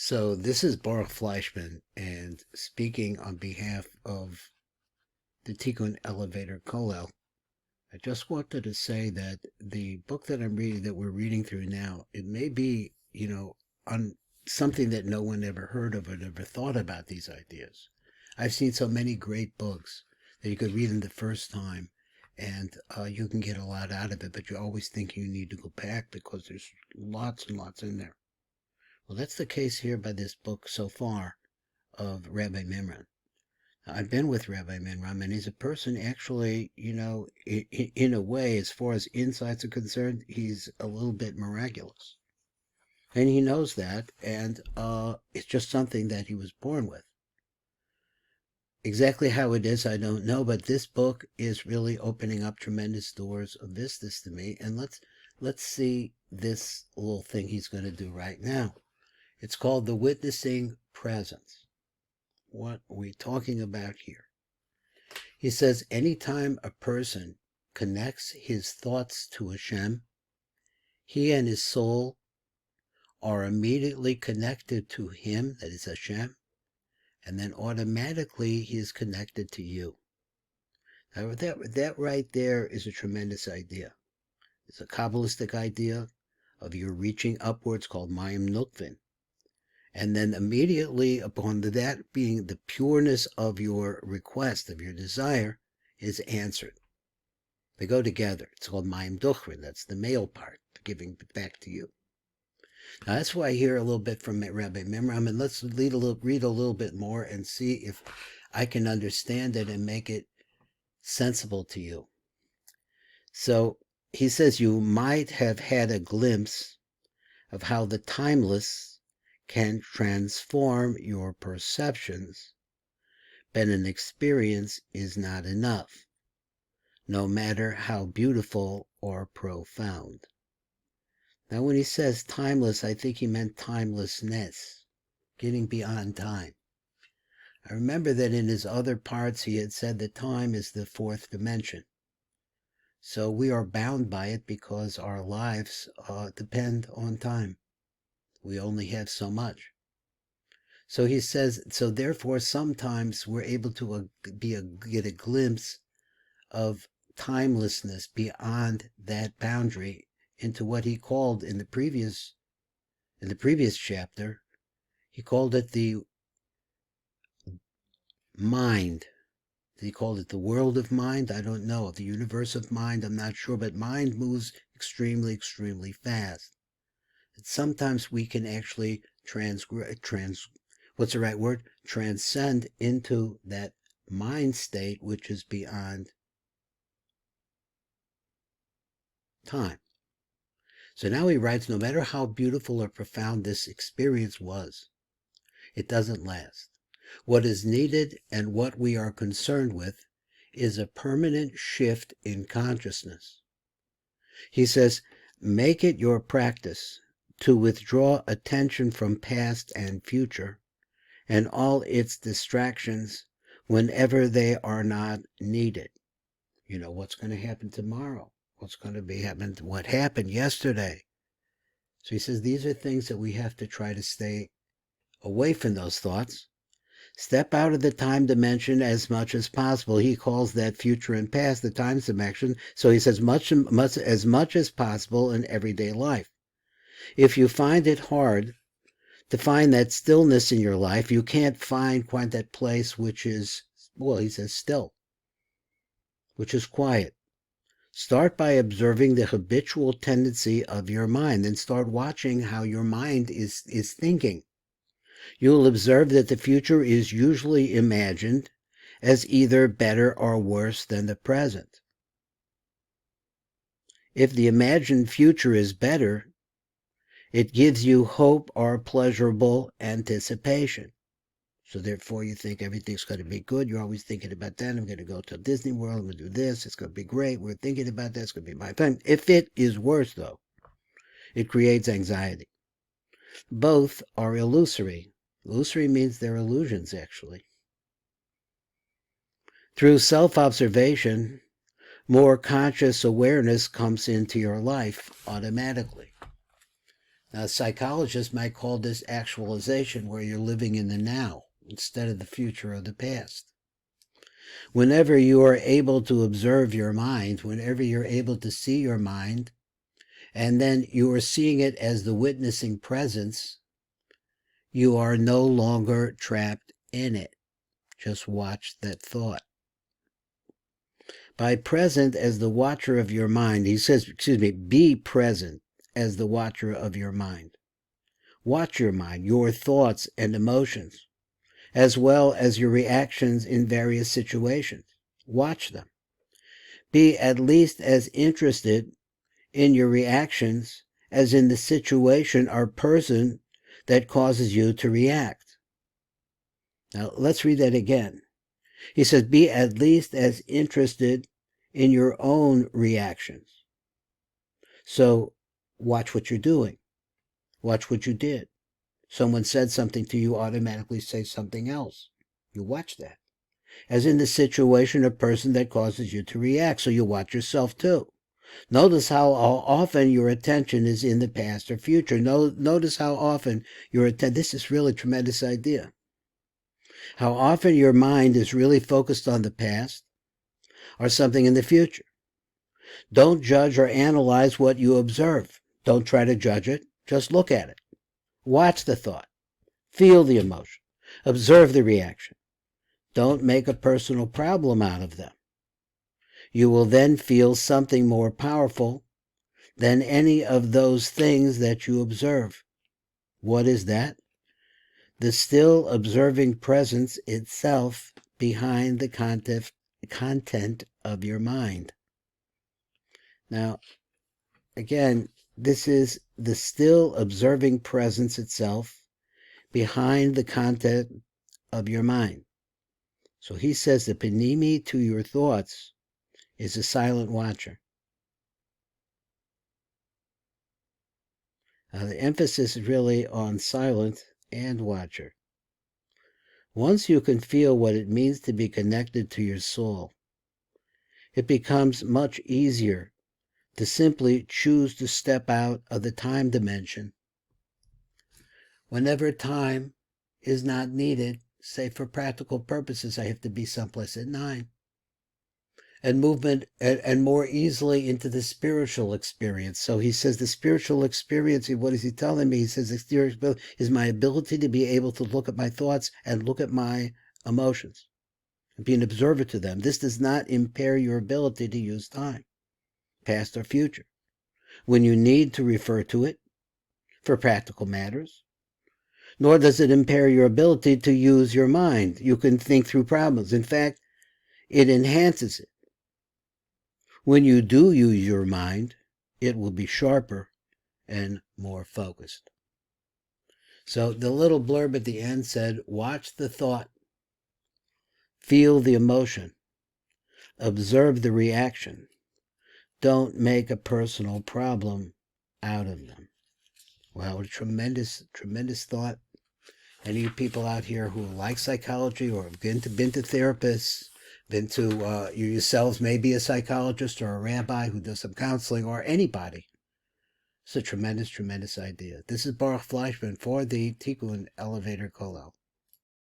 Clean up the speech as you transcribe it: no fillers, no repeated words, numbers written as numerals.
So this is Baruch Fleischman, and speaking on behalf of the Tikkun elevator Kollel. I just wanted to say that the book that we're reading through now, it may be, on something that no one ever heard of or never thought about these ideas. I've seen so many great books that you could read them the first time, and you can get a lot out of it, but you always think you need to go back because there's lots and lots in there. Well, that's the case here by this book so far of Rabbi Mimran. I've been with Rabbi Mimran, and he's a person actually, in a way, as far as insights are concerned, he's a little bit miraculous. And he knows that, and it's just something that he was born with. Exactly how it is, I don't know, but this book is really opening up tremendous doors of vistas to me, and let's see this little thing he's going to do right now. It's called the witnessing presence. What are we talking about here? He says anytime a person connects his thoughts to Hashem, he and his soul are immediately connected to him, that is Hashem, and then automatically he is connected to you. Now that right there is a tremendous idea. It's a Kabbalistic idea of your reaching upwards called Mayim Nukvin. And then immediately upon that being the pureness of your request, of your desire, is answered. They go together. It's called Mayim Duchrin. That's the male part, giving back to you. Now that's why I hear a little bit from Rabbi Mimran, and let's read a little bit more and see if I can understand it and make it sensible to you. So he says you might have had a glimpse of how the timeless can transform your perceptions, but an experience is not enough, no matter how beautiful or profound. Now, when he says timeless, I think he meant timelessness, getting beyond time. I remember that in his other parts he had said that time is the fourth dimension. So we are bound by it because our lives depend on time. We only have so much. So he says, so therefore sometimes we're able to get a glimpse of timelessness beyond that boundary into what he called in the previous chapter, he called it the mind. He called it the world of mind. I don't know. The universe of mind, I'm not sure, but mind moves extremely, extremely fast. Sometimes we can actually transcend into that mind state which is beyond time. So now he writes, no matter how beautiful or profound this experience was, it doesn't last. What is needed and what we are concerned with is a permanent shift in consciousness. He says, make it your practice to withdraw attention from past and future and all its distractions whenever they are not needed. You know, what's going to happen tomorrow? What's going to be happening? What happened yesterday? So he says these are things that we have to try to stay away from those thoughts. Step out of the time dimension as much as possible. He calls that future and past the time dimension. So he says as much as possible in everyday life. If you find it hard to find that stillness in your life, you can't find quite that place which is, well, he says still, which is quiet. Start by observing the habitual tendency of your mind, and start watching how your mind is thinking. You'll observe that the future is usually imagined as either better or worse than the present. If the imagined future is better, it gives you hope or pleasurable anticipation. So therefore you think everything's going to be good. You're always thinking about that. I'm going to go to Disney World. I'm going to do this. It's going to be great. We're thinking about that. It's going to be my time. If it is worse, though, it creates anxiety. Both are illusory. Illusory means they're illusions, actually. Through self-observation, more conscious awareness comes into your life automatically. Psychologists might call this actualization, where you're living in the now instead of the future or the past. Whenever you are able to observe your mind, whenever you're able to see your mind, and then you are seeing it as the witnessing presence, you are no longer trapped in it. Just watch that thought. By present as the watcher of your mind, he says, be present as the watcher of your mind. Watch your mind, your thoughts and emotions, as well as your reactions in various situations. Watch them. Be at least as interested in your reactions as in the situation or person that causes you to react. Now, let's read that again. He says, be at least as interested in your own reactions. So, watch what you're doing. Watch what you did. Someone said something to you, automatically say something else. You watch that. As in the situation or person that causes you to react, so you watch yourself too. Notice how often your attention is in the past or future. Notice how often your attention, this is really a tremendous idea. How often your mind is really focused on the past or something in the future. Don't judge or analyze what you observe. Don't try to judge it. Just look at it. Watch the thought. Feel the emotion. Observe the reaction. Don't make a personal problem out of them. You will then feel something more powerful than any of those things that you observe. What is that? The still observing presence itself behind the content of your mind. Now, again, this is the still observing presence itself behind the content of your mind. So he says the panimi to your thoughts is a silent watcher. Now, the emphasis is really on silent and watcher. Once you can feel what it means to be connected to your soul, it becomes much easier to simply choose to step out of the time dimension whenever time is not needed. Say for practical purposes, I have to be someplace at 9. And movement and more easily into the spiritual experience. So he says the spiritual experience, what is he telling me? He says the spiritual is my ability to be able to look at my thoughts and look at my emotions and be an observer to them. This does not impair your ability to use time, past or future, when you need to refer to it for practical matters. Nor does it impair your ability to use your mind. You can think through problems. In fact, it enhances it. When you do use your mind, it will be sharper and more focused. So the little blurb at the end said, watch the thought, feel the emotion, observe the reaction. Don't make a personal problem out of them. Wow, a tremendous, tremendous thought. Any of you people out here who like psychology or have been to therapists, you yourselves may be a psychologist or a rabbi who does some counseling, or anybody. It's a tremendous, tremendous idea. This is Baruch Fleischman for the Tikkun Elevator Kollel.